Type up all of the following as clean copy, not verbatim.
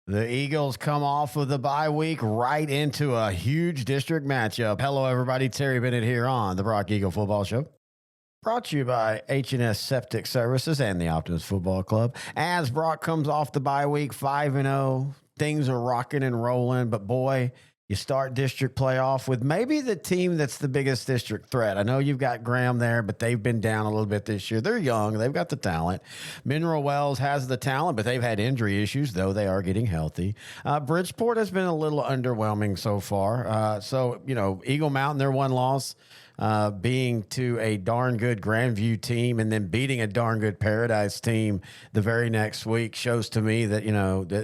The Eagles come off of the bye week right into a huge district matchup. Hello, everybody. Terry Bennett here on the Brock Eagle Football Show. Brought to you by H&S Septic Services and the Optimus Football Club. As Brock comes off the bye week 5-0, things are rocking and rolling, but boy, you start district playoff with maybe the team that's the biggest district threat. I know you've got Graham there, but they've been down a little bit this year. They're young. They've got the talent. Mineral Wells has the talent, but they've had injury issues, though they are getting healthy. Bridgeport has been a little underwhelming so far. Eagle Mountain, their one loss being to a darn good Grandview team and then beating a darn good Paradise team the very next week shows to me that,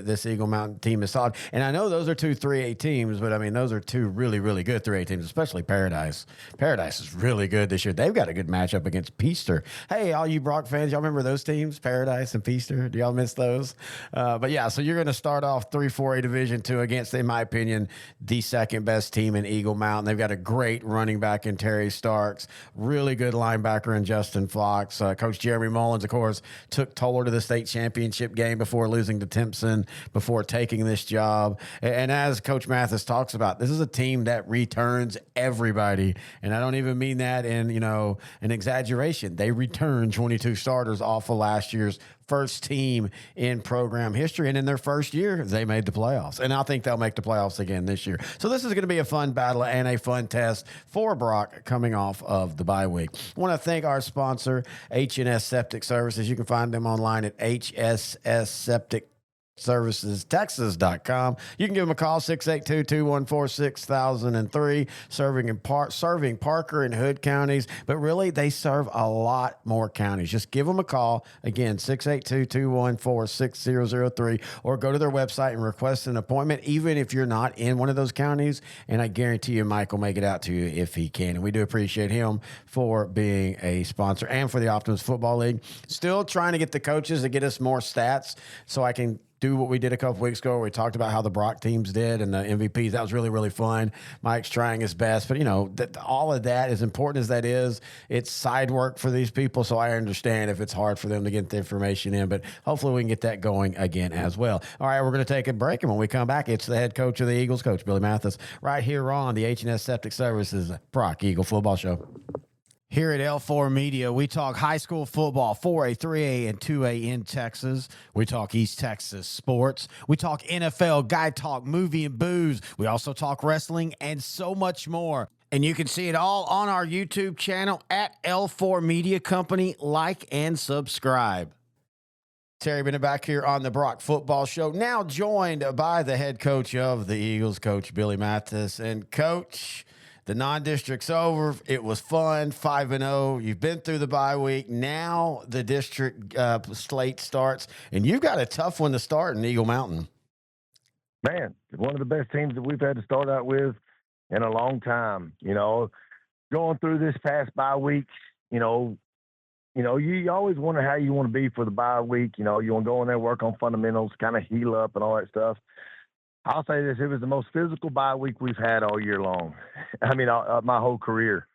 this Eagle Mountain team is solid. And I know those are two 3A teams, but I mean, those are two really, really good 3A teams, especially Paradise. Paradise is really good this year. They've got a good matchup against Peaster. Hey, all you Brock fans, y'all remember those teams, Paradise and Peaster? Do y'all miss those? But yeah, so you're going to start off 3-4A Division II against, in my opinion, the second best team in Eagle Mountain. They've got a great running back in Terry Starks, really good linebacker in Justin Fox. Coach Jeremy Mullins, of course, took Toller to the state championship game before losing to Timpson, before taking this job. And as Coach Mathis talks about, this is a team that returns everybody. And I don't even mean that in, an exaggeration. They returned 22 starters off of last year's first team in program history. And in their first year, they made the playoffs. And I think they'll make the playoffs again this year. So this is going to be a fun battle and a fun test for Brock coming off of the bye week. I want to thank our sponsor, H&S Septic Services. You can find them online at HSSSepticServicesTexas.com. You can give them a call, 682-214-6003, serving Parker and Hood counties, but really they serve a lot more counties. Just give them a call, again, 682-214-6003, or go to their website and request an appointment, even if you're not in one of those counties, and I guarantee you Mike will make it out to you if he can, and we do appreciate him for being a sponsor and for the Optimus Football League. Still trying to get the coaches to get us more stats so I can do what we did a couple weeks ago where we talked about how the Brock teams did and the MVPs. That was really, really fun. Mike's trying his best. But, all of that, as important as that is, it's side work for these people. So I understand if it's hard for them to get the information in. But hopefully we can get that going again as well. All right, we're going to take a break. And when we come back, it's the head coach of the Eagles, Coach Billy Mathis, right here on the H&S Septic Services Brock Eagle Football Show. Here at L4 Media, we talk high school football, 4A, 3A, and 2A in Texas. We talk East Texas sports. We talk NFL, guy talk, movie, and booze. We also talk wrestling and so much more. And you can see it all on our YouTube channel at L4 Media Company. Like and subscribe. Terry Bennett back here on the Brock Football Show, now joined by the head coach of the Eagles, Coach Billy Mathis. And Coach, the non-district's over. It was fun, 5-0. You've been through the bye week. Now the district slate starts, and you've got a tough one to start in Eagle Mountain. Man, one of the best teams that we've had to start out with in a long time. Going through this past bye week, you always wonder how you want to be for the bye week. You want to go in there, work on fundamentals, kind of heal up and all that stuff. I'll say this, it was the most physical bye week we've had all year long. I mean, my whole career,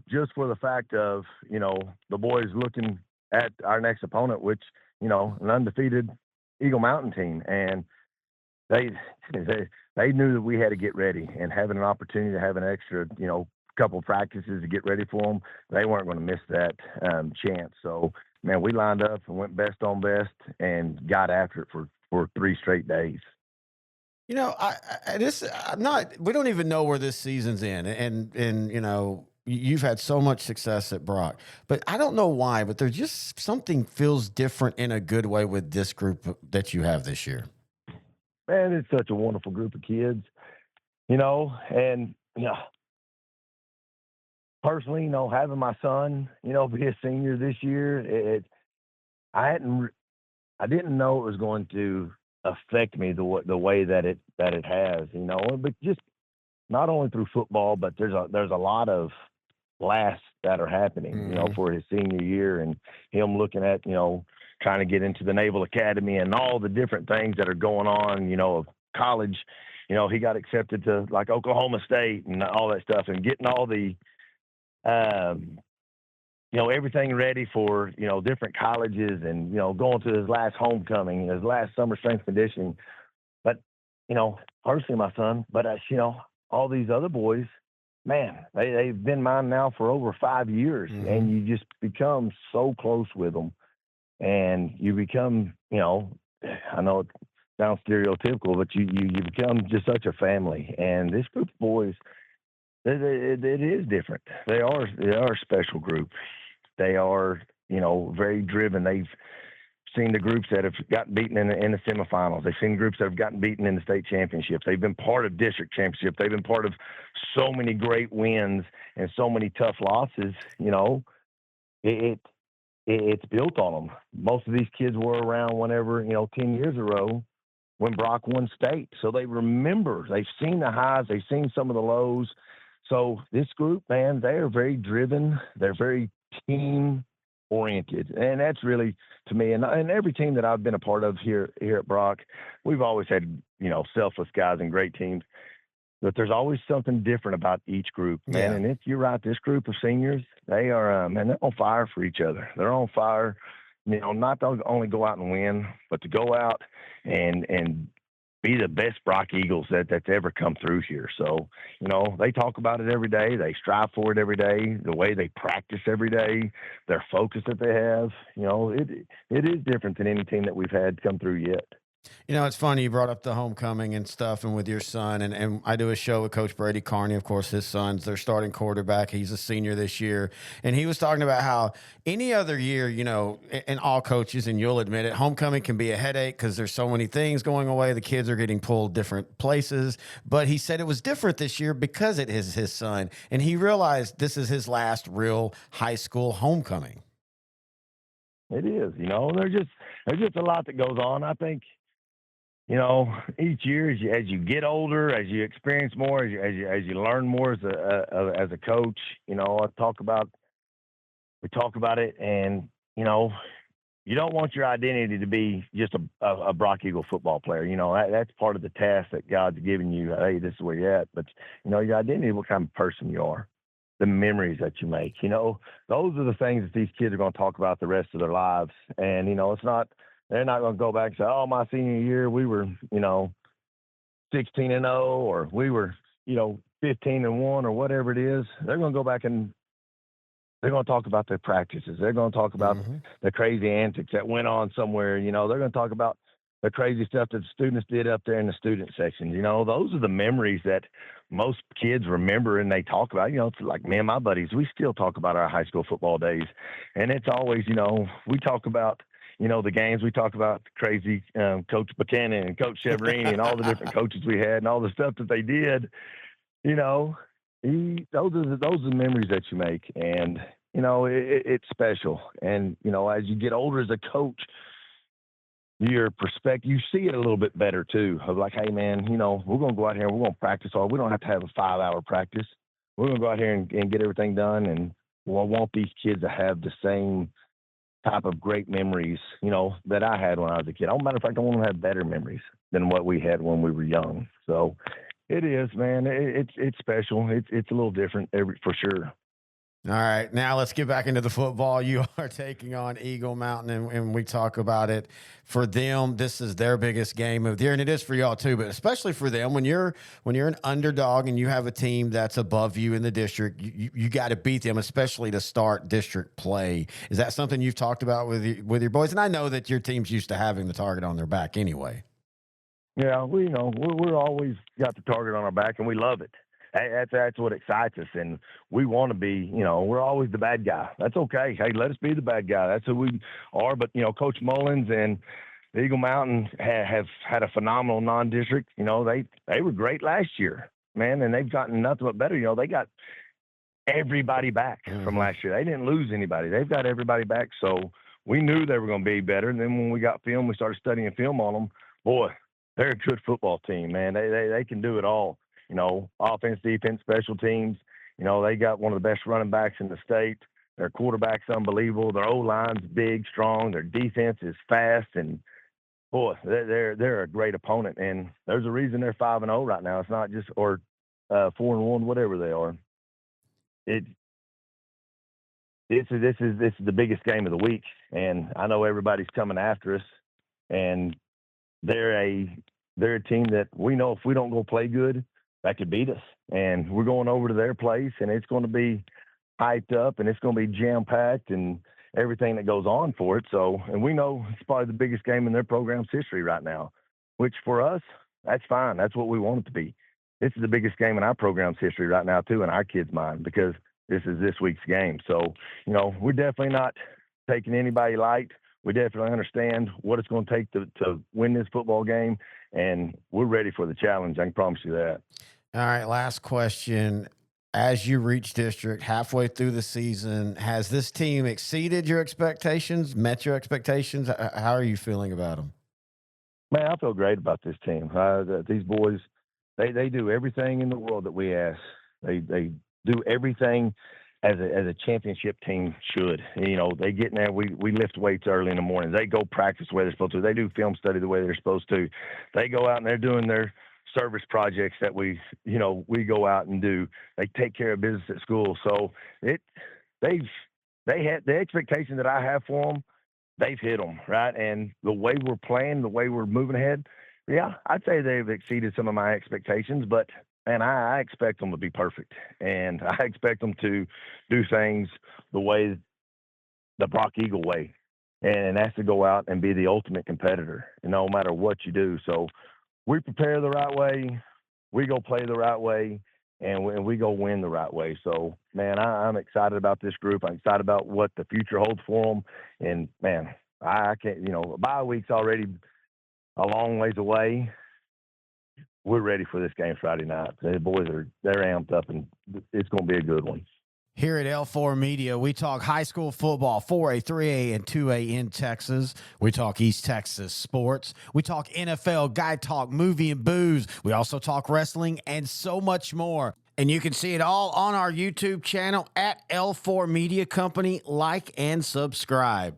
just for the fact of, the boys looking at our next opponent, which, an undefeated Eagle Mountain team. And they knew that we had to get ready, and having an opportunity to have an extra, couple practices to get ready for them, they weren't going to miss that chance. So, man, we lined up and went best on best and got after it for 3 straight days. We don't even know where this season's in. And you've had so much success at Brock, but I don't know why, but there's just something feels different in a good way with this group that you have this year. Man, it's such a wonderful group of kids, personally, having my son, be a senior this year, I didn't know it was going to affect me the way that it has, but just not only through football, but there's a lot of blasts that are happening, for his senior year, and him looking at, trying to get into the Naval Academy and all the different things that are going on, college, he got accepted to like Oklahoma State and all that stuff, and getting all the everything ready for, different colleges and, going to his last homecoming, his last summer strength conditioning. But, personally, my son, but, all these other boys, man, they've been mine now for over 5 years, Mm-hmm. and you just become so close with them. And you become, I know it sounds stereotypical, but you become just such a family. And this group of boys, it is different. They are a special group. They are, very driven. They've seen the groups that have gotten beaten in the semifinals. They've seen groups that have gotten beaten in the state championships. They've been part of district championship. They've been part of so many great wins and so many tough losses. It, it's built on them. Most of these kids were around whenever, 10 years ago when Brock won state. So they remember, they've seen the highs, they've seen some of the lows. So this group, man, they are very driven. They're very team oriented. And that's really, to me, and every team that I've been a part of here at Brock, we've always had, selfless guys and great teams. But there's always something different about each group, man. Yeah. And if you're right, this group of seniors, they are, man, they're on fire for each other. They're on fire, not to only go out and win, but to go out and be the best Brock Eagles that's ever come through here. So, they talk about it every day. They strive for it every day. The way they practice every day, their focus that they have, it is different than any team that we've had come through yet. It's funny you brought up the homecoming and stuff and with your son. And I do a show with Coach Brady Carney. Of course, his son's their starting quarterback. He's a senior this year. And he was talking about how any other year, and all coaches, and you'll admit it, homecoming can be a headache because there's so many things going away. The kids are getting pulled different places. But he said it was different this year because it is his son. And he realized this is his last real high school homecoming. It is, there's just a lot that goes on. I think, each year as you get older, as you experience more, as you learn more as a coach, we talk about it, and you don't want your identity to be just a Brock Eagle football player. That's part of the task that God's given you. Hey, this is where you're at, but your identity, what kind of person you are, the memories that you make. Those are the things that these kids are going to talk about the rest of their lives, and it's not. They're not going to go back and say, "Oh, my senior year, we were, 16-0, or we were, 15-1, or whatever it is." They're going to go back and they're going to talk about their practices. They're going to talk about Hmm. the crazy antics that went on somewhere. They're going to talk about the crazy stuff that the students did up there in the student sections. Those are the memories that most kids remember and they talk about. It's like me and my buddies, we still talk about our high school football days. And it's always, we talk about, the games. We talk about crazy Coach Buchanan and Coach Severini and all the different coaches we had and all the stuff that they did. You know, those are the memories that you make, and it's special. And as you get older as a coach, your perspective, you see it a little bit better too. Of like, hey man, we're gonna go out here and we're gonna practice hard. We don't have to have a 5-hour practice. We're gonna go out here and get everything done. And I want these kids to have the same type of great memories, that I had when I was a kid. As a matter of fact, I want to have better memories than what we had when we were young. So it is, man. It's special. It's a little different for sure. All right, now let's get back into the football. You are taking on Eagle Mountain, and we talk about it. For them, this is their biggest game of the year, and it is for y'all too. But especially for them, when you're an underdog and you have a team that's above you in the district, you got to beat them, especially to start district play. Is that something you've talked about with your boys? And I know that your team's used to having the target on their back anyway. Yeah, we're always got the target on our back, and we love it. That's what excites us, and we want to be. We're always the bad guy. That's okay. Hey, let us be the bad guy. That's who we are. But Coach Mullins and the Eagle Mountain have had a phenomenal non-district. They were great last year, man, and they've gotten nothing but better. They got everybody back from Hmm. last year. They didn't lose anybody. They've got everybody back. So we knew they were going to be better. And then when we got film, we started studying film on them. Boy, they're a good football team, man. They can do it all. Offense, defense, special teams. They got one of the best running backs in the state. Their quarterback's unbelievable. Their O line's big, strong. Their defense is fast, and boy, they're a great opponent. And there's a reason they're 5-0 right now. It's not just or 4-1, whatever they are. It this is the biggest game of the week, and I know everybody's coming after us, and they're a team that we know if we don't go play good, that could beat us. And we're going over to their place, and it's going to be hyped up, and it's going to be jam-packed and everything that goes on for it. So, and we know it's probably the biggest game in their program's history right now, which for us, that's fine. That's what we want it to be. This is the biggest game in our program's history right now, too, in our kids' mind, because this is this week's game. So, you know, we're definitely not taking anybody light. We definitely understand what it's going to take to win this football game, and we're ready for the challenge. I can promise you that. All right, last question. As you reach district halfway through the season, has this team exceeded your expectations, met your expectations? How are you feeling about them? Man, I feel great about this team. These boys, they do everything in the world that we ask. They do everything as a championship team should. You know, they get in there. We lift weights early in the morning. They go practice the way they're supposed to. They do film study the way they're supposed to. They go out and they're doing their service projects that we go out and do. They take care of business at school. So they had the expectation that I have for them. They've hit them, right? And the way we're playing, the way we're moving ahead, yeah, I'd say they've exceeded some of my expectations. But man, I expect them to be perfect, and I expect them to do things the way, the Brock Eagle way, and that's to go out and be the ultimate competitor, no matter what you do. So we prepare the right way, we go play the right way, and we go win the right way. So, man, I'm excited about this group. I'm excited about what the future holds for them. And, man, I can't, a bye week's already a long ways away. We're ready for this game Friday night. The boys they're amped up, and it's going to be a good one. Here at L4 Media, we talk high school football, 4A, 3A, and 2A in Texas. We talk East Texas sports. We talk NFL, guy talk, movie, and booze. We also talk wrestling and so much more. And you can see it all on our YouTube channel at L4 Media Company. Like and subscribe.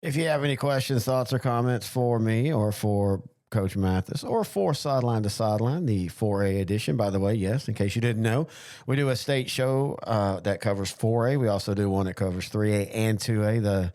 If you have any questions, thoughts, or comments for me or for Coach Mathis, or for Sideline to Sideline, the 4A edition, by the way, yes, in case you didn't know, we do a state show that covers 4A. We also do one that covers 3A and 2A. The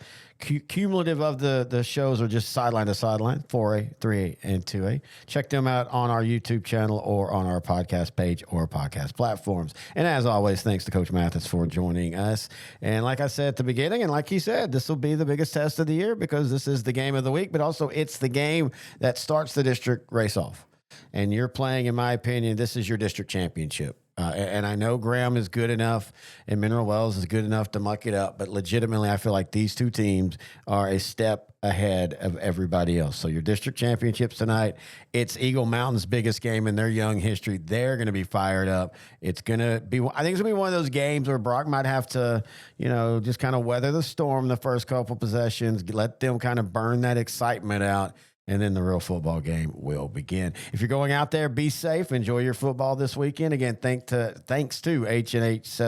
cumulative of the shows are just Sideline to Sideline, 4A, 3A, and 2A. Check them out on our YouTube channel or on our podcast page or podcast platforms. And as always, thanks to Coach Mathis for joining us. And like I said at the beginning, and like he said, this will be the biggest test of the year because this is the game of the week, but also it's the game that starts the district race off. And you're playing, in my opinion, this is your district championship. And I know Graham is good enough and Mineral Wells is good enough to muck it up, but legitimately, I feel like these two teams are a step ahead of everybody else. So your district championships tonight, it's Eagle Mountain's biggest game in their young history. They're going to be fired up. It's going to be, I think it's going to be one of those games where Brock might have to, just kind of weather the storm the first couple possessions, let them kind of burn that excitement out. And then the real football game will begin. If you're going out there, be safe. Enjoy your football this weekend. Again, thanks to H&S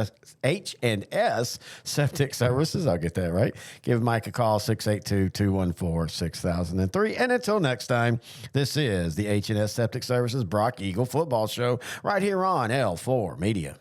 Septic Services. I'll get that right. Give Mike a call, 682-214-6003. And until next time, this is the H&S Septic Services Brock Eagle Football Show right here on L4 Media.